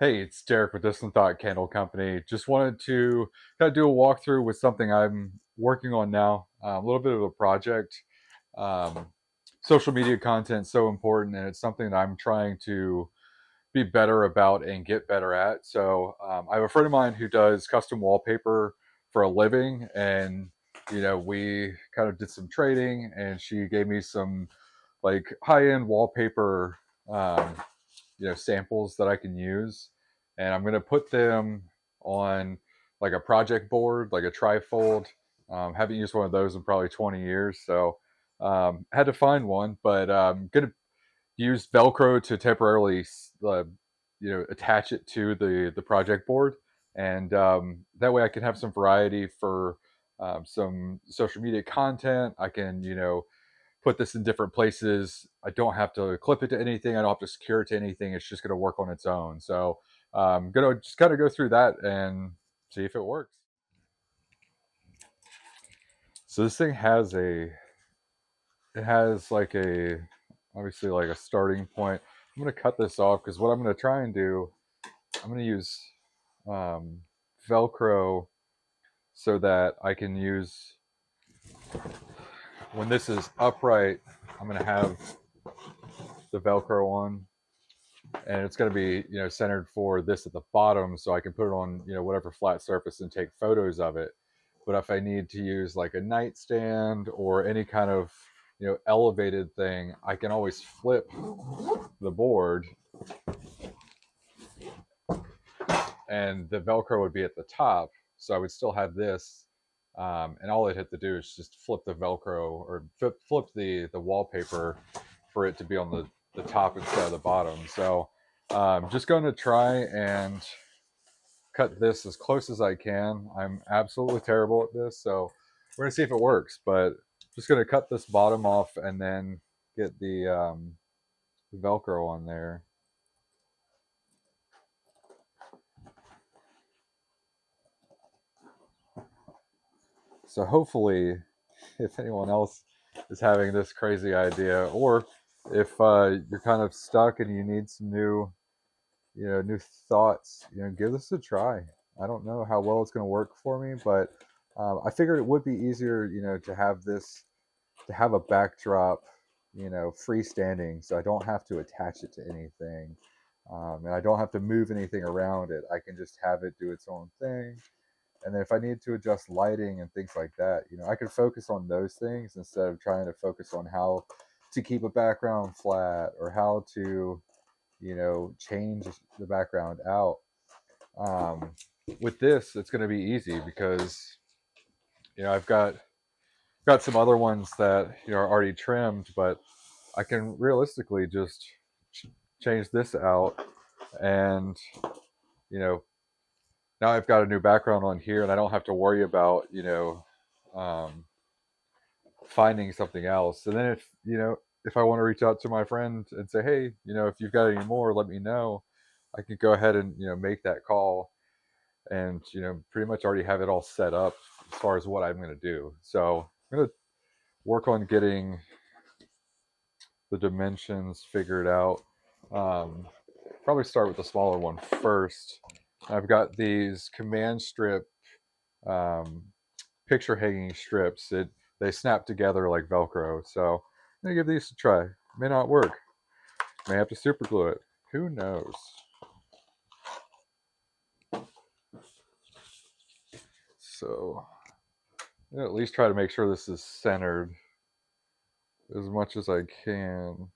Hey, it's Derek with Distant Thought Candle Company. Just wanted to kind of do a walkthrough with something I'm working on now. A little bit of a project. Um, Social media content is so important, and it's something that I'm trying to be better about and get better at. So I have a friend of mine who does custom wallpaper for a living, and we kind of did some trading, and she gave me some like high-end wallpaper. Um, samples that I can use, and I'm gonna put them on like a project board, like a trifold. Haven't used one of those in probably 20 years, so had to find one. But gonna use Velcro to temporarily, attach it to the project board, and that way I can have some variety for some social media content. I can, put this in different places. I don't have to clip it to anything. I don't have to secure it to anything. It's just going to work on its own. So I'm going to just kind of go through that and see if it works. So this thing has it has like obviously like a starting point. I'm going to cut this off because what I'm going to try and do, I'm going to use um, Velcro so that I can use, when this is upright, I'm going to have the Velcro on, and it's going to be centered for this at the bottom, so I can put it on whatever flat surface and take photos of it. But if I need to use like a nightstand or any kind of elevated thing, I can always flip the board, and the Velcro would be at the top, so I would still have this. And all I'd have to do is just flip the Velcro, or flip the wallpaper for it to be on the top instead of the bottom. So I'm just going to try and cut this as close as I can. I'm absolutely terrible at this, so we're gonna see if it works. But just gonna cut this bottom off and then get the Velcro on there. So hopefully, if anyone else is having this crazy idea, or if you're kind of stuck and you need some new thoughts, give this a try. I don't know how well it's going to work for me, but I figured it would be easier, to have this, to have a backdrop, freestanding, so I don't have to attach it to anything, and I don't have to move anything around it. I can just have it do its own thing, and then if I need to adjust lighting and things like that, I can focus on those things instead of trying to focus on how to keep a background flat or how to change the background out. um, with this, it's going to be easy because I've got some other ones that are already trimmed, but I can realistically just change this out, and you know now I've got a new background on here, and I don't have to worry about um, finding something else. And then if I want to reach out to my friend and say, hey, if you've got any more, let me know. I can go ahead and make that call, and pretty much already have it all set up as far as what I'm going to do. So I'm going to work on getting the dimensions figured out. Um, Probably start with the smaller one first. I've got these command strip um, picture hanging strips. They snap together like Velcro. So I'm gonna give these a try. May not work. May have to super glue it. Who knows? So at least try to make sure this is centered as much as I can.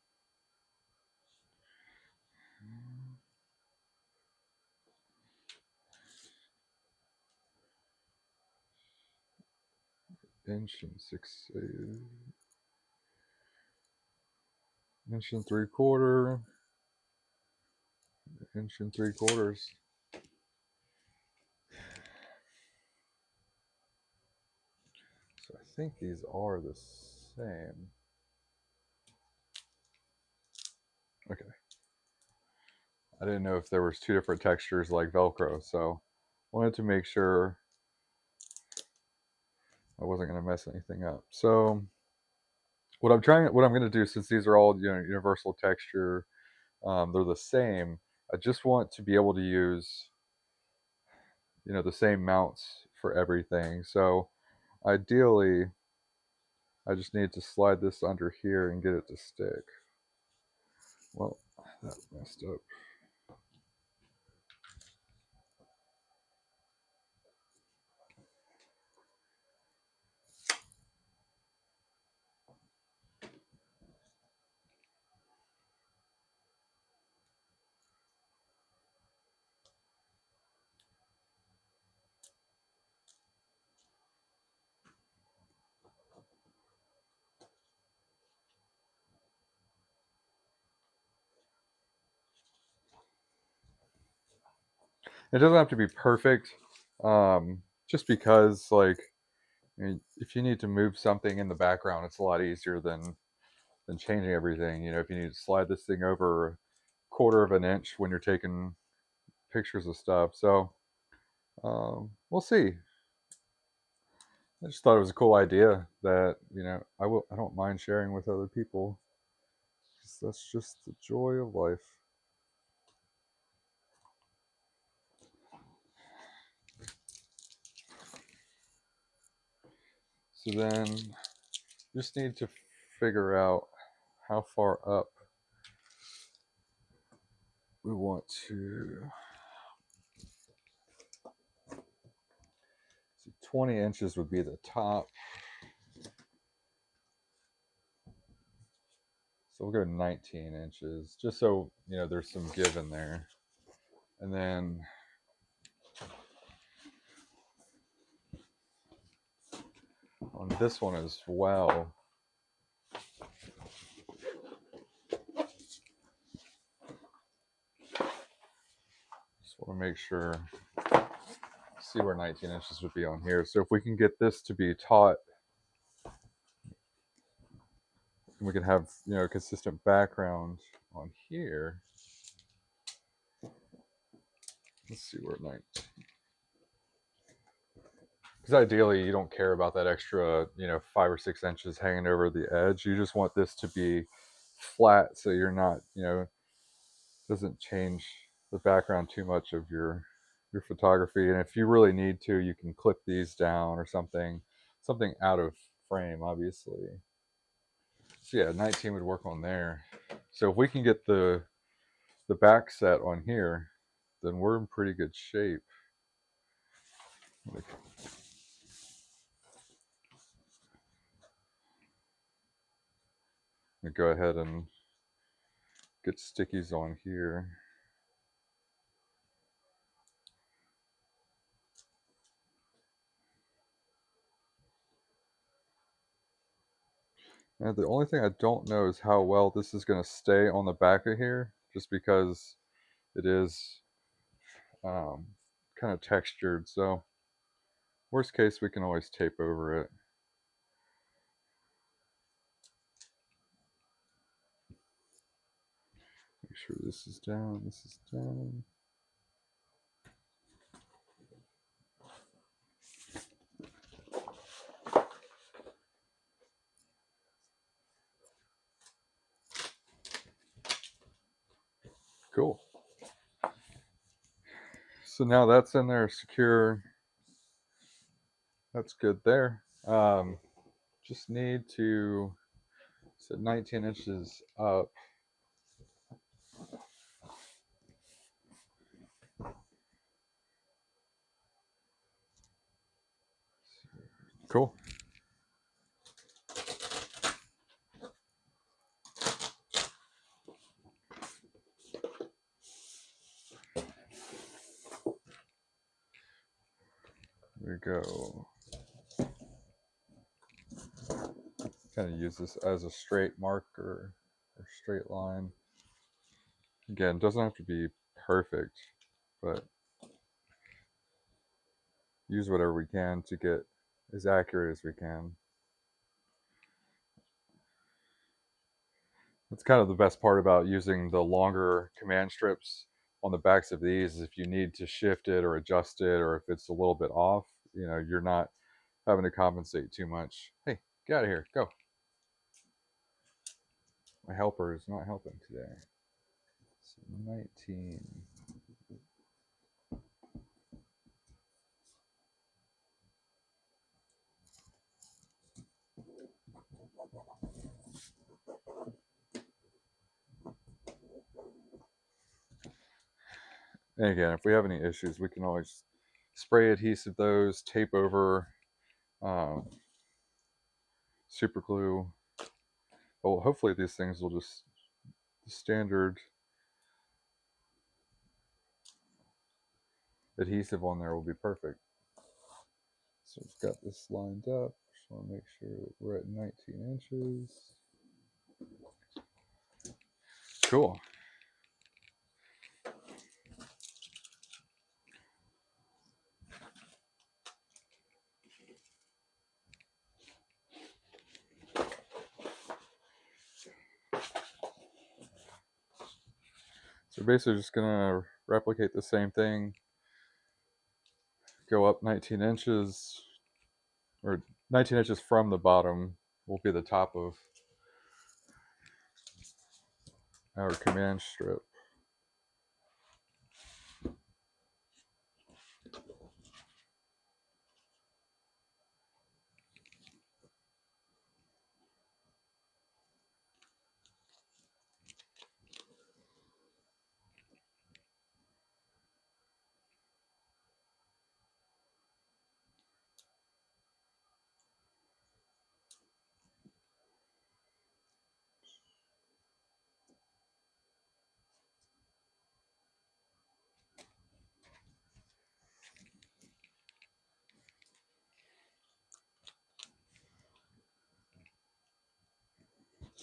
Inch and inch and 3/4, inch and 3/4. So I think these are the same. Okay. I didn't know if there was two different textures like Velcro, so wanted to make sure I wasn't going to mess anything up. So what I'm going to do, since these are all universal texture, they're the same. I just want to be able to use, the same mounts for everything. So ideally, I just need to slide this under here and get it to stick. Well, that messed up. It doesn't have to be perfect, just because, like, if you need to move something in the background, it's a lot easier than changing everything. If you need to slide this thing over a quarter of an inch when you're taking pictures of stuff. So we'll see. I just thought it was a cool idea that I don't mind sharing with other people. That's just the joy of life. So then just need to figure out how far up we want to. So 20 inches would be the top. So we'll go 19 inches, just so there's some give in there. And then on this one as well, just want to make sure, see where 19 inches would be on here. So if we can get this to be taut, we can have a consistent background on here. Let's see where 19. Because ideally, you don't care about that extra 5 or 6 inches hanging over the edge. You just want this to be flat, so you're not doesn't change the background too much of your photography. And if you really need to, you can clip these down or something out of frame, obviously. So yeah, 19 would work on there. So if we can get the back set on here, then we're in pretty good shape. Go ahead and get stickies on here. And the only thing I don't know is how well this is going to stay on the back of here, just because it is kind of textured. So worst case, we can always tape over it. Make sure this is down, this is down. Cool. So now that's in there, secure. That's good there. Just need to set 19 inches up. Cool. There we go. Kind of use this as a straight marker or straight line. Again, it doesn't have to be perfect, but use whatever we can to get as accurate as we can. That's kind of the best part about using the longer command strips on the backs of these, is if you need to shift it or adjust it, or if it's a little bit off, you're not having to compensate too much. Hey, get out of here, go. My helper is not helping today. So 19. And again, if we have any issues, we can always spray adhesive those, tape over, um, super glue. Well, hopefully these things will just, the standard adhesive on there will be perfect. So we've got this lined up. Just want to make sure that we're at 19 inches. Cool. So basically just gonna replicate the same thing, go up 19 inches, or 19 inches from the bottom will be the top of our command strip.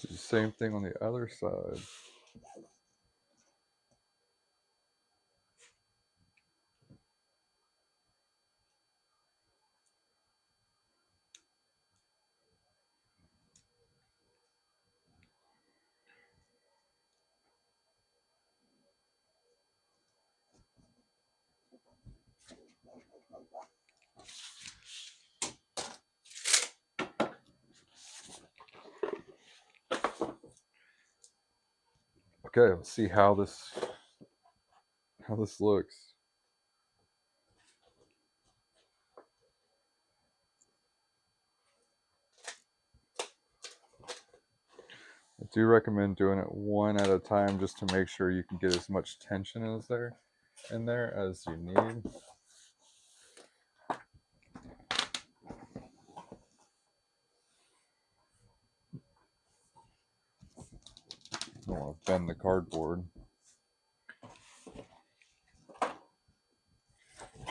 Do the same thing on the other side. Okay, let's see how this looks. I do recommend doing it one at a time just to make sure you can get as much tension as there in there as you need. Don't want to bend the cardboard.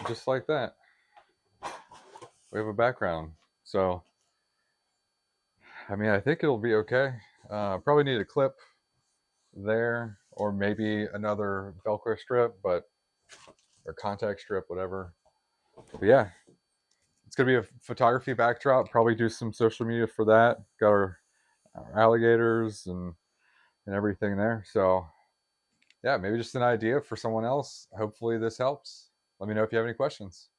Just like that, we have a background. So, I mean, I think it'll be okay. Probably need a clip there, or maybe another Velcro strip, or contact strip, whatever. But yeah, it's gonna be a photography backdrop. Probably do some social media for that. Got our alligators and everything there. So yeah, maybe just an idea for someone else. Hopefully this helps. Let me know if you have any questions.